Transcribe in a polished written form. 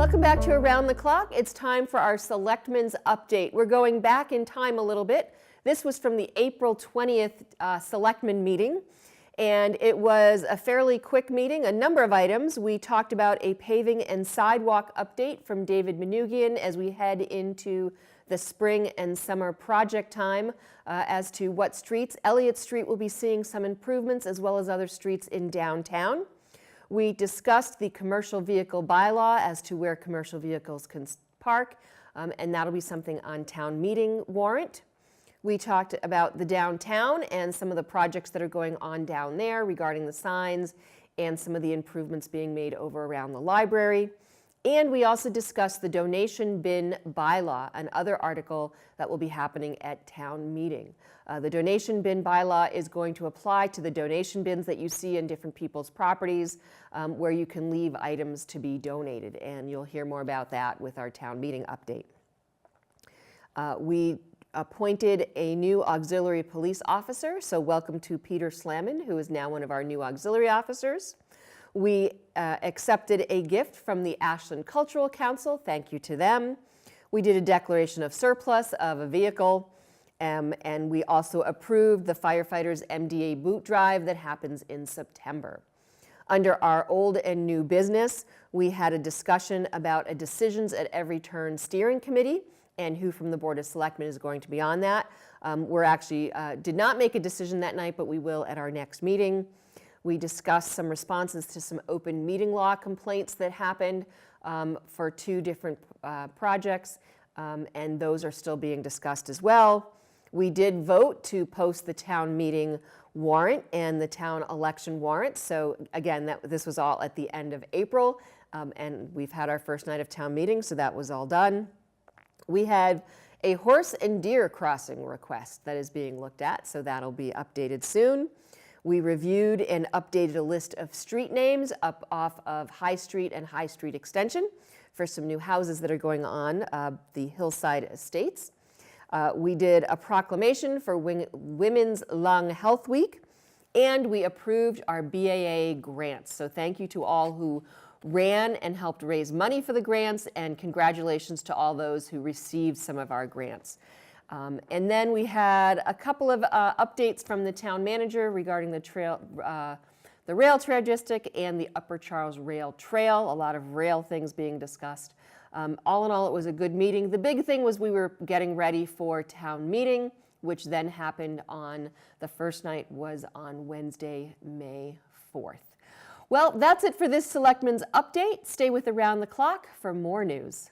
Welcome back to Around the Clock. It's time for our Selectmen's Update. We're going back in time a little bit. This was from the April 20th Selectmen meeting, and it was a fairly quick meeting, a number of items. We talked about a paving and sidewalk update from David Manugian as we head into the spring and summer project time as to what streets. Elliott Street will be seeing some improvements as well as other streets in downtown. We discussed the commercial vehicle bylaw as to where commercial vehicles can park, and that'll be something on town meeting warrant. We talked about the downtown and some of the projects that are going on down there regarding the signs and some of the improvements being made over around the library. And we also discussed the donation bin bylaw, another article that will be happening at town meeting. The donation bin bylaw is going to apply to the donation bins that you see in different people's properties where you can leave items to be donated, and you'll hear more about that with our town meeting update. We appointed a new auxiliary police officer, so welcome to Peter Slamman, who is now one of our new auxiliary officers. We accepted a gift from the Ashland Cultural Council. Thank you to them. We did a declaration of surplus of a vehicle, and we also approved the firefighters' MDA boot drive that happens in September. Under our old and new business, we had a discussion about a decisions at every turn steering committee and who from the Board of Selectmen is going to be on that. We're actually did not make a decision that night, but we will at our next meeting. We discussed some responses to some open meeting law complaints that happened for two different projects, and those are still being discussed as well. We did vote to post the town meeting warrant and the town election warrant. So again, this was all at the end of April, and we've had our first night of town meeting, so that was all done. We had a horse and deer crossing request that is being looked at, so that'll be updated soon. We reviewed and updated a list of street names up off of High Street and High Street Extension for some new houses that are going on the Hillside Estates. We did a proclamation for Women's Lung Health Week, and we approved our BAA grants. So thank you to all who ran and helped raise money for the grants, and congratulations to all those who received some of our grants. And then we had a couple of updates from the town manager regarding the rail trail district and the Upper Charles Rail Trail, a lot of rail things being discussed. All in all, it was a good meeting. The big thing was we were getting ready for town meeting, which then happened on, the first night was on Wednesday, May 4th. Well, that's it for this Selectmen's Update. Stay with Around the Clock for more news.